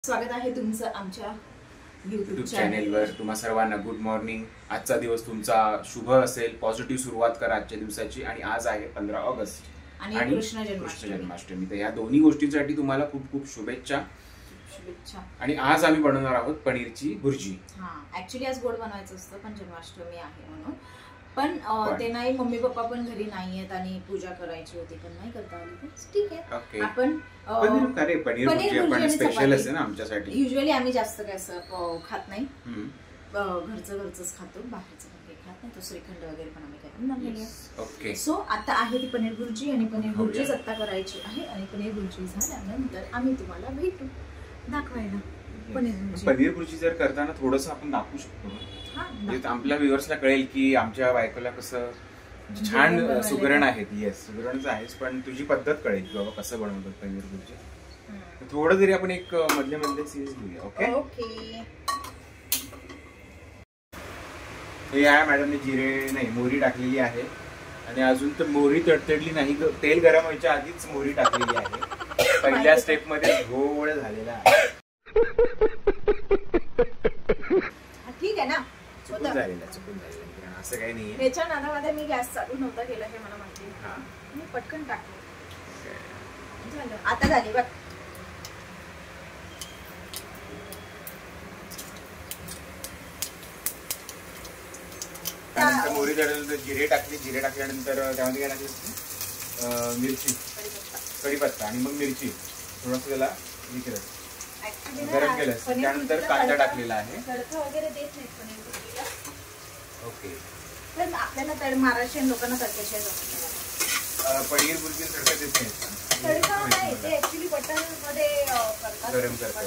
स्वागत आहे तुमचं आमच्या YouTube चॅनेलवर। तुम्हा सर्वांना गुड मॉर्निंग। आजचा दिवस तुमचा शुभ असेल, पॉझिटिव्ह सुरुवात करा आजच्या दिवसाची। आणि आज आहे 15 ऑगस्ट आणि कृष्ण जन्माष्टमी। तर या दोन्ही गोष्टींसाठी तुम्हाला खूप खूप शुभेच्छा। आणि आज आम्ही बनवणार आहोत पनीरची भुर्जी। ऍक्च्युली आज गोड बनवायचं असतं पण जन्माष्टमी आहे म्हणून, पण ते नाही, मम्मी पप्पा पण घरी नाहीयेत आणि पूजा करायची होती पण नाही करता आली। ठीक आहे, आपण पनीर भुर्जी स्पेशल असेल ना आमच्यासाठी। युजुअली आम्ही जास्त काय असं खात नाही, घरचंच खातो, बाहेरचं काही खात नाही। तो श्रीखंड वगैरे पण आम्ही काही बनवलेली आहे। ओके, सो आता आहे ती पनीर भुर्जी आणि पनीर भुर्जी आता करायची आहे। आणि पनीर भुर्जी झाल्यानंतर आम्ही तुम्हाला भेटू दाखवायला पनीर भुर्जी। जर करताना थोडस आपण दाखवू शकतो, आपल्या व्ह्युअर्सला कळेल की आमच्या बायकोला कसं छान सुगरण आहेत। येस, सुगरणच आहेच, पण तुझी पद्धत कळेल की बाबा कसं बनवतात पनीर भुर्जी। थोडं जरी आपण एक मधले मधले सीन्स घेऊया। ओके ओके, हे आहे मॅडमने जिरे नाही मोहरी टाकलेली आहे आणि अजून तर मोहरी तडतडली नाही, तेल गरम व्हायच्या आधीच मोहरी टाकलेली आहे। पहिल्या स्टेप मध्ये घोळ झालेला आहे। ठीक आहे ना, चुकून झालेला असं काही नाही। त्याच्या नादामध्ये मी गॅस चालू नव्हता केला हे मला माहिती आहे, मी पटकन टाकलं झालं। आता झाली बघ। त्यानंतर मोहरी तडतडली, जिरे टाकले, जिरे टाकल्यानंतर त्यामध्ये काय टाकलं, मिरची, कढीपत्ता आणि मग मिरची, थोडंसं त्याला गरम केलं। त्यानंतर कांदा टाकलेला आहे। तडका वगैरे देत नाहीत पनीर भुर्जीला। ओके, पण आपल्याला महाराष्ट्रीयन लोकांना तडक्याशिवाय जमत नाही। पनीर भुर्जी तडका देत नाही, तडका नाही, ते ऍक्च्युली बटर मध्ये करतात, गरम करतात।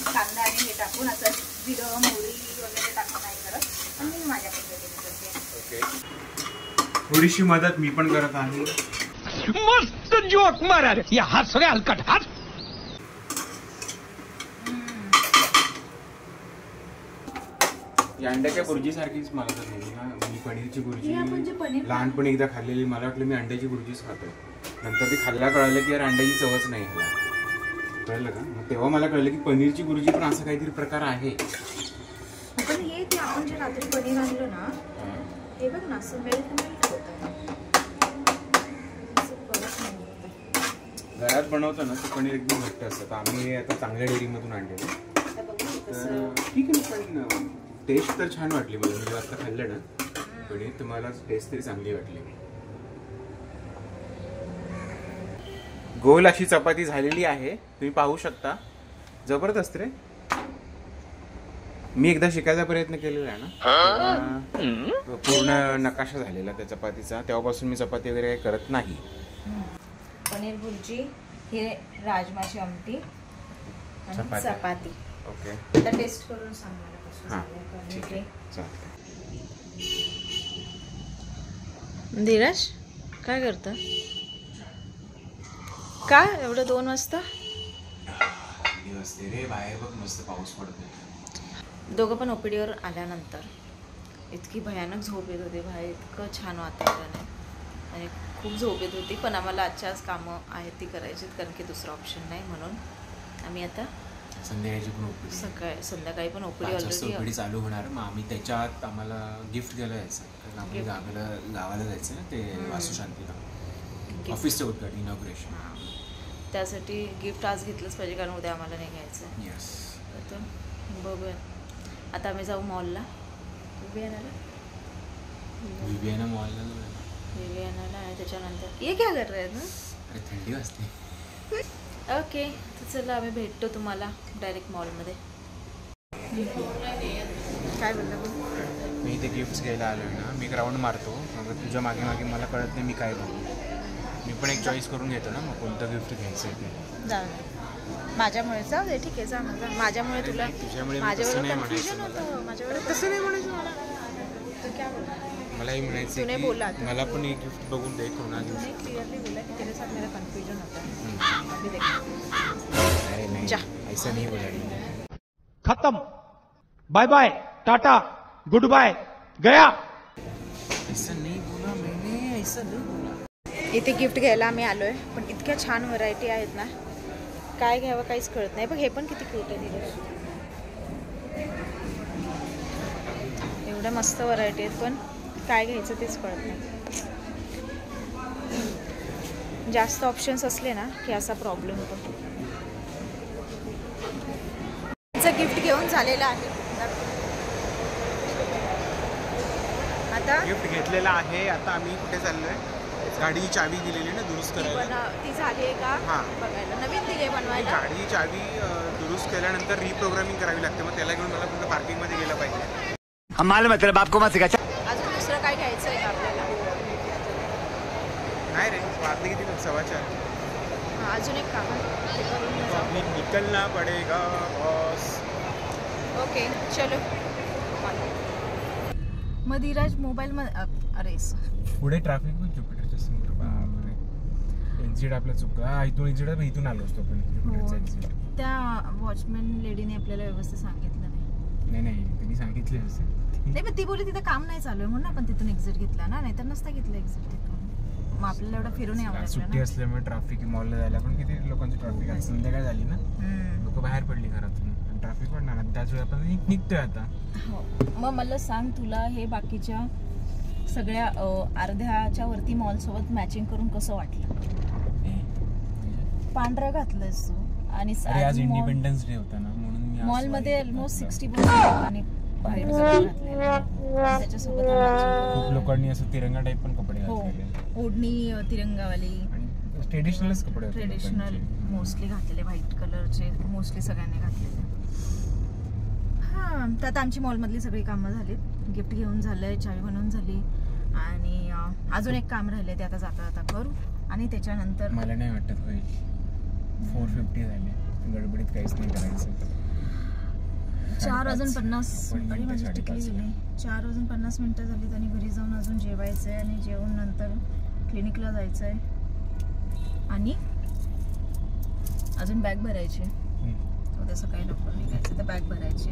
कांदा आणि हे टाकून असं जिरं मोहरी वगैरे टाकून नाही करत, आणि मी माझ्या पद्धतीने करते। ओके, थोडीशी मदत मी पण करत आहे। मस्त जोक मारा रे, या हस रे हलकट हस। अंड्याच्या भुर्जी सारखीच मला तर नाही, मी पनीरची भुर्जी लहानपणी एकदा खाल्लेली, मला वाटलं मी अंड्याची भुर्जीच खातोय। नंतर ती खाल्ला कळलं की यार अंड्याची चवच नाही ह्याला, कळलं का? मग तेव्हा मला कळलं की पनीरची भुर्जी पण असा काहीतरी प्रकार आहे। पण हे ते आपण जे रात्री पनीर आणलं ना, हे बघ ना असं मेल्ट होतं। घरात बनवतो ना ते पनीर एकदम घट्ट असतं। आम्ही आता चांगल्या डेअरीमधून आणलेलं, तर ठीक आहे। पण टेस्ट तर छान वाटली मला, म्हणजे आता खाल्लं ना पनीर तर मला टेस्ट तरी चांगली वाटली। गोल अशी चपाती झालेली आहे, तुम्ही पाहू शकता, जबरदस्त रे। मी एकदा शिकायचा प्रयत्न केलेला आहे ना, पूर्ण नकाशा झालेला त्या चपातीचा, तेव्हापासून मी चपाती वगैरे काही करत नाही। पनीर भुर्जी, हे राजमाची आमटी आणि चपाती। ओके, आता टेस्ट करून सांग मला कसं झालं। धीरज काय करतं? काय एवढं 2 वाजता? रे बाहेर बघ मस्त पाऊस पडतोय। दोघं पण ओपीडीवर आल्यानंतर इतकी भयानक झोप येत होती बाहेर, इतकं छान वातावरण आहे आणि खूप झोप येत होती। पण आम्हाला आजच्या आज कामं आहेत ती करायची, कारण की दुसरा ऑप्शन नाही, म्हणून आम्ही आता संध्याकाळी पण ओपीडी चालू होणार। मग आम्ही त्याच्यात आम्हाला गिफ्ट द्यायला जायचं, कारण आम्हाला गावाला जायचं ना, ते वास्तुशांतीला, ऑफिसचं उद्घाटन, इनॉग्रेशन, त्यासाठी गिफ्ट आज घेतलंच पाहिजे, कारण उद्या आम्हाला नाही घ्यायचं। येस, तर बघूया आता आम्ही जाऊ मॉलला, विवियाना मॉलला, आणि त्याच्यानंतर ये क्या कर रहे ना, अरे थंडी वाजते। ओके, तर चला आम्ही भेटतो तुम्हाला डायरेक्ट मॉलमध्ये। काय बोलला? मी इथे गिफ्ट्स घ्यायला आलोय ना, मी ग्राउंड मारतो, मग तुझ्या मागे मागे मला कळत नाही मी काय करू। मी पण एक चॉईस करून घेतो ना, मग कोणतं गिफ्ट घ्यायचं ते। जाऊ माझ्यामुळे, जाऊ दे, ठीक आहे, जा ना, माझ्यामुळे तुला, माझ्यावर कन्फ्युजन होतं, माझ्यावर तसं नाही म्हणायचं मला। तू क्या बोला? मलाही म्हणायचं तूने बोला, मला पण एक गिफ्ट बघून दे कोणा गिफ्ट। क्लियरली बोला की तेरे साथ मेरा कन्फ्यूजन होता है, अभी देख। अरे नहीं, जा, ऐसा नहीं बोला। खत्म, bye bye, tata, good bye. ऐसा नहीं बोला मैंने, ऐसा नहीं बोला। इथे गिफ्ट घ्यायला आम्ही आलोय, पण इतक्या छान व्हरायटी आहेत ना, काय घ्यावं काहीच कळत नाही. बघ हे पण किती क्यूट आहे धीरज. एवढ्या मस्त व्हरायटी आहेत पण काय घ्यायचं तेच कळत नाही. जास्त ऑप्शन्स असले ना की असा प्रॉब्लेम होतो. गिफ्ट घेऊन झालेलं आहे. आता गिफ्ट घेतलेला आहे. आता आम्ही कुठे चाललोय? गाडीची चावी दिलेली ना दुरुस्त करायला. ती झाली आहे का हां बघायला. नवीन दिली बनवायला. गाडीची चावी दुरुस्त केल्यानंतर रिप्रोग्रामिंग करावी लागते. मग त्याला घेऊन मला पुन्हा पार्किंग मध्ये गेलं पाहिजे. हम मालूम है तेरे बाप को मत सिखा. अजून दुसरं काय घ्यायचं आहे का आपल्याला? नाही रे वाजले किती 4:15. हां अजून एक काम आहे ते करून जाऊ. निकलना पडेगा बॉस. ओके चलो. मग धीरज मोबाईल अरे पुढे ट्रॅफिक पण ज्युपिटरच्या समोर. बापरे एक्झिट आपला चुकला. इथून एक्झिट आहे इथून आलो असतो पण ज्युपिटरचा एक्झिट. त्या वॉचमॅन लेडीने आपल्याला व्यवस्थित सांगितलं नाही. नाही त्यांनी सांगितले असेल. नाही पण ती बोलली तिथं काम नाही चालू आहे म्हणून आपण तिथून एक्झिट घेतला ना. नाहीतर नसता घेतला एक्झिट तिथून. मग आपल्याला एवढं फिरून यावं लागलं. सुट्टी असल्यामुळे ट्रॅफिक मॉलला जायला पण किती लोकांची ट्रॅफिक आहे. संध्याकाळ झाली ना लोक बाहेर पडली घरातून आणि ट्रॅफिक पण नाही. त्याच वेळी आपण निघतोय आता. हो मग मला सांग तुला हे बाकीच्या सगळ्या अर्ध्याच्या वरती मॉल सोबत मॅचिंग करून कसं वाटलं? पांढरं घातलंस तू आणि आज इंडिपेंडन्स डे होता ना म्हणून मी मॉल मध्ये ऑलमोस्ट 60% लोकांनी बाहेर त्याच्यासोबत खूप लोकांनी असं तिरंगा टाईप पण कपडे घातलेले. ओढणी तिरंगावाली आणि ट्रेडिशनलच कपडे. ट्रेडिशनल मोस्टली घातलेले व्हाईट कलरचे मोस्टली सगळ्यांनी घातलेले. हां तर आता आमची मॉलमधली सगळी कामं झाली. गिफ्ट घेऊन झालंय, चावी बनवून झाली आणि अजून एक काम राहिलंय ते आता जाता करू. आणि त्याच्यानंतर मला नाही वाटत होईल. 4:50 झाले. गडबडीत काहीच नाही करायचं. 4:50 आणि माझी टिकली गेली. 4:50 मिनिटं झाली. आणि घरी जाऊन अजून जेवायचं आहे आणि जेवून नंतर क्लिनिकला जायचं आहे आणि अजून बॅग भरायची. उद्या सकाळी लवकर निघायचं तर बॅग भरायची.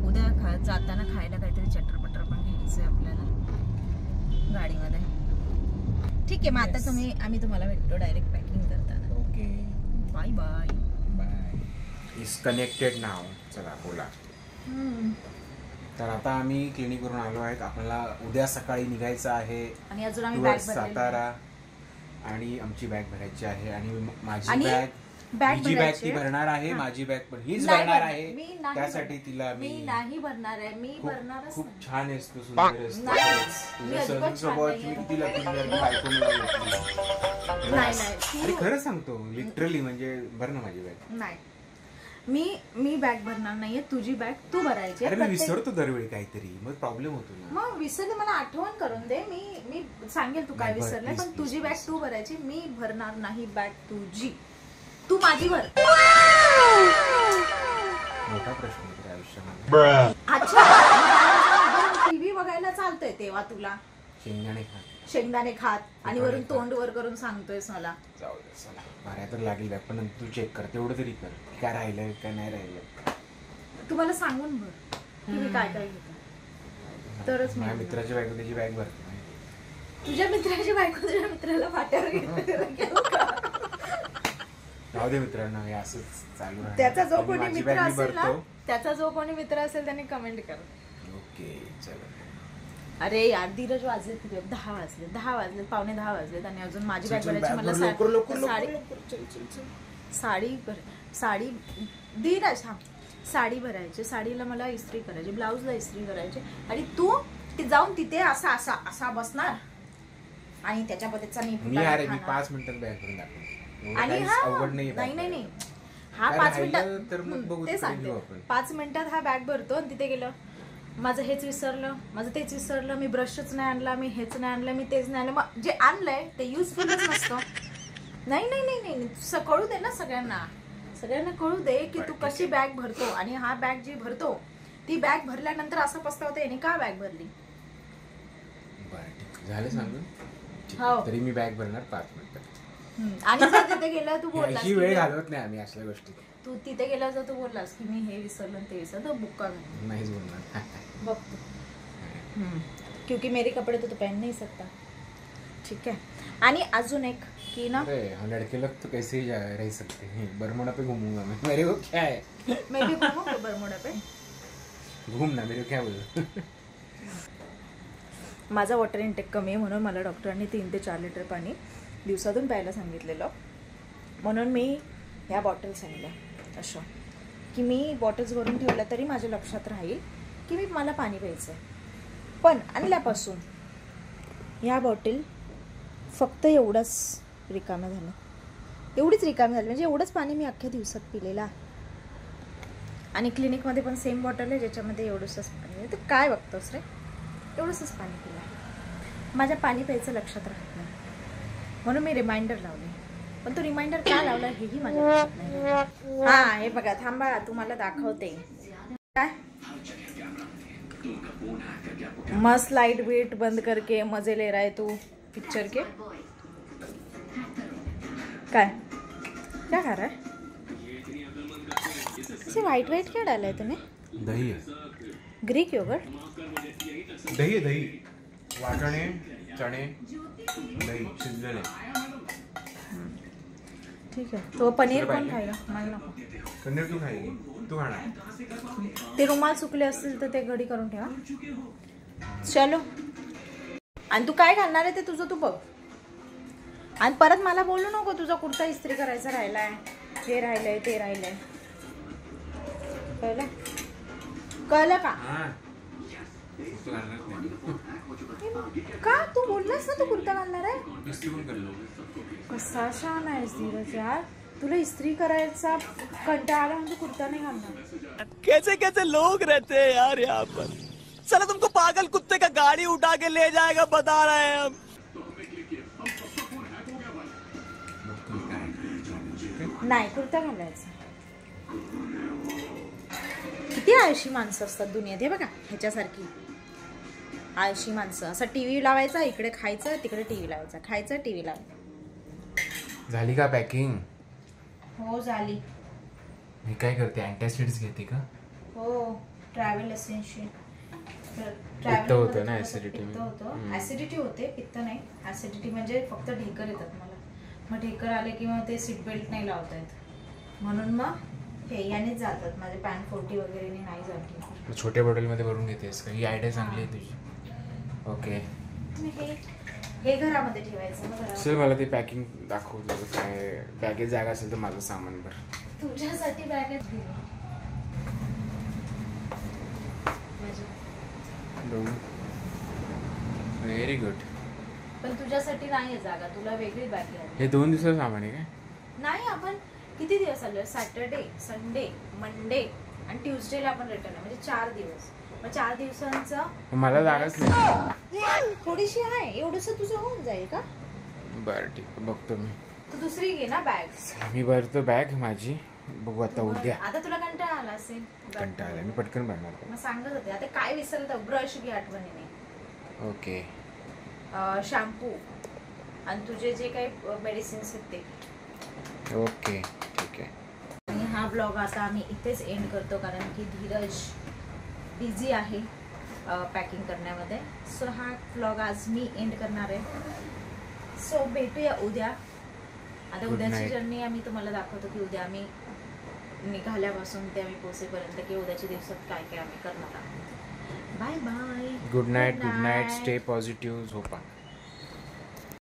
उद्या जाताना खायला काहीतरी चटरपटर पण घ्यायचं आहे आपल्याला गाडीमध्ये. ठीक आहे मग आता आम्ही तुम्हाला भेटतो डायरेक्ट पॅकिंग करताना. Okay bye bye bye. Is connected now. चला बोला. तर आता आम्ही क्लिनिकवरून आलो आहेत. आपल्याला उद्या सकाळी निघायचं आहे आणि अजून आम्ही बॅग सातारा आणि आमची बॅग भरायची आहे. आणि माझी बॅग ती भरणार आहे. माझी बॅग पण हीच भरणार आहे. त्यासाठी तिला मी नाही भरणार आहे. मी भरणारच खूप छान आहेस तू. सुंदर आहेस. तुझ्या स्वभावाची मी किती लकी बायको नाही. खरं सांगतो लिटरली म्हणजे भर ना माझी बॅग. नाही मी बॅग भरणार नाहीये. तुझी बॅग तू भरायची. अरे मी विसरतो दरवेळी काहीतरी मग प्रॉब्लेम होतो ना. मग विसरले मला आठवण करून दे. मी सांगेल तू काय विसरले पण तुझी बॅग तू भरायची. मी भरणार नाही बॅग तुझी. तू माझी भर. मोठा प्रश्न आहे आयुष्यामध्ये. अच्छा टीव्ही बघायला चालतंय तेव्हा तुला शेंगदाणे खात आणि वरून तोंड वर करून सांगतोयस मला. जाऊ दे चला भरायला तर लागेल बॅग पण तू चेक कर तेवढं तरी कर काय राहिलंय काय नाही राहिलं. तुम्हाला सांगून भर की मी काय काय घेतो तरच. माझ्या मित्राची बायको त्याची बॅग भरते. तुझ्या मित्राची बायको तुझ्या मित्राला फाट्यावर जाऊ दे मित्रांनो हे असंच चालू राहणार. त्याचा जो कोणी मित्र असेल ना त्याचा जो कोणी मित्र असेल त्यांनी कमेंट कर. ओके चलो. अरे यार धीरज वाजले 10 वाजले 10:45 वाजलेत आणि अजून माझी बॅग भरायची. मला साडी धीरज साडी भरायची. साडीला मला इस्त्री करायची. ब्लाऊजला इस्त्री करायची आणि तू जाऊन तिथे असा बसणार आणि त्याच्या पद्धतीचा मी 5 मिनिटात बॅग भरून दाखवतो. आणि नाही हा 5 मिनिटात ते सांगते. 5 मिनिटात हा बॅग भरतो आणि तिथे गेलं माझं हेच विसरलं माझं तेच विसरलं. मी ब्रशच नाही आणला. मी हेच नाही आणलं. मी तेच नाही आणलं. मग जे आणलंय ते युजफुलच नसतं. नाही कळू दे ना सगळ्यांना कळू दे की तू कशी बॅग भरतो. आणि हा बॅग जी भरतो ती बॅग भरल्यानंतर असं पस्तावते याने का बॅग भरली. झालं सांगून तरी मी बॅग भरणार 5 मिनिटात. आणि जर तिथे गेला तू बोललास वेळ घालवत नाही आम्ही असल्या गोष्टी. तू तिथे गेला जर तू बोललास की मी हे विसरलं ते विसरलं तर बुक कर. नाहीच बोलणार बघ तू क्योंकि मेरे कपड़े तो पहन नहीं सकता. ठीक है. आणि अजून एक की ना, अरे लड़के लोग तो कैसे ही रह सकते हैं. बरमुडा पे घूमूंगा मैं. मेरे को क्या है. मैं भी घूमूंगा बरमुडा पे. घूमना मेरे को क्या बोल. माझा वॉटर इंटेक कमी आहे म्हणून मला डॉक्टरांनी 3 ते 4 लिटर पाणी दिवसातून प्यायला सांगितलेलं. म्हणून मी ह्या बॉटल्स आणल्या अशा की मी बॉटल्स भरून ठेवल्या तरी माझ्या लक्षात राहील की मला पाणी प्यायचं आहे. पण आणल्यापासून ह्या बॉटल फक्त एवढंच रिकाम्या झालं, एवढीच रिकामी झाली. म्हणजे एवढंच पाणी मी अख्ख्या दिवसात पिलेलं. आणि क्लिनिकमध्ये पण सेम बॉटल आहे ज्याच्यामध्ये एवढंसंच पाणी आहे. तर काय बघतोस रे, एवढंसंच पाणी पिलं. माझ्या पाणी प्यायचं लक्षात राहत नाही म्हणून मी रिमाइंडर लावले. पण तो रिमाइंडर का लावला हेही माझ्या लक्षात नाही. हां हे बघा, थांबा तुम्हाला दाखवते. काय मस्त लाइट वेट बंद करके मजे ले रहा है तू पिक्चर के. काय क्या खा रहा है. ऐसे वाइट वाइट क्या डाला है तूने. दही है. Greek yogurt. दही दही वाटणे चणे दही शिजलेले. ठीक है. तो पनीर कोण खाएगा. मला नको. पनीर तू खाएगी. तू खाणार. ते रुमाल सुकले असतील तर ते घडी करून ठेवा. चलो. आणि तू काय घालणार आहे ते तुझं तू बघ. आणि परत मला बोलू नको तुझा कुर्ता इस्त्री करायचा राहिलाय, हे राहिलंय ते राहिलंय. कळलं कळलं का. का तू बोललास ना तू कुर्ता घालणार आहे. कसा छान आहेस धीरज यार. तुला इस्त्री करायचा कंटाळा आला म्हणजे कुर्ता नाही घालणार. कैसे कैसे लोग रहते हैं यार यहाँ पर. चलो तुमको पागल कुत्ते का गाड़ी उठा के ले जाएगा बता रहे हैं हम. नाही कुर्ता घालायचा. किती आळशी माणसं असतात दुनियेत. हे बघा ह्याच्यासारखी आळशी माणसं. असं टीव्ही लावायचा, इकडे खायचं, तिकडे टीव्ही लावायचा, खायचं टीव्ही लावायचं. झाली का पॅकिंग. हो झाली. मी काय करते अँटॅसिड्स घेते का. हो ट्रॅव्हल एसेन्शियल. पित्त होतं ना, ऍसिडिटी होतं. ऍसिडिटी होते, पित्त नाही. ऍसिडिटी म्हणजे फक्त ढेकर येतात मला. मग ढेकर आले की मग ते सीट बेल्ट नाही लावता येत म्हणून मग हे यानेच जातात. माझे पॅन 40 वगैरे नाही जाते. छोट्या बॉटलमध्ये भरून घेतेस का. ही आयडिया चांगली आहे तुझी. ओके हे घरामध्ये ठेवायचं. चल मला ते पॅकिंग दाखव. काय बॅगेत जागा असेल तर माझं सामान भर. तुझ्यासाठी बॅगेत व्हेरी गुड. पण तुझ्यासाठी नाही जागा, तुला वेगळी बॅग आहे. हे 2 दिवसाचं सामान आहे काय. नाही आपण किती दिवस आलो. सॅटर्डे, संडे, मंडे आणि ट्यूजडेला आपण रिटर्न. म्हणजे 4 दिवस. मग 4 दिवसांचं मला जागाच नाही. थोडीशी आहे. एवढंसं तुझं होऊन जाईल का. बरं ठीक आहे बघतो मी. तू दुसरी घे ना बॅग. मी भरतो बॅग माझी. बघू आता उद्या. आता तुला कंटाळा आला असेल. कंटाळा मी पटकन भरणार. मग सांगत होते. आता काय विसरलं. ब्रश घे आठवणीने. ओके. शॅम्पू आणि तुझे जे काही मेडिसिन्स आहेत ते. ओके ठीक आहे. आणि हा ब्लॉग आता आम्ही इथेच एंड करतो कारण की धीरज बिझी आहे पॅकिंग करण्यामध्ये. सो हा ब्लॉग आज मी एंड करणार आहे. सो भेटूया उद्या. आता उद्याची जर्नी आम्ही तुम्हाला दाखवतो की उद्या आम्ही निघाल्यापासून ते आम्ही पोहोचेपर्यंत की उद्याच्या दिवसात काय काय आम्ही करणार आहोत. Bye bye. Good night. Good night. Stay positive. झोपा.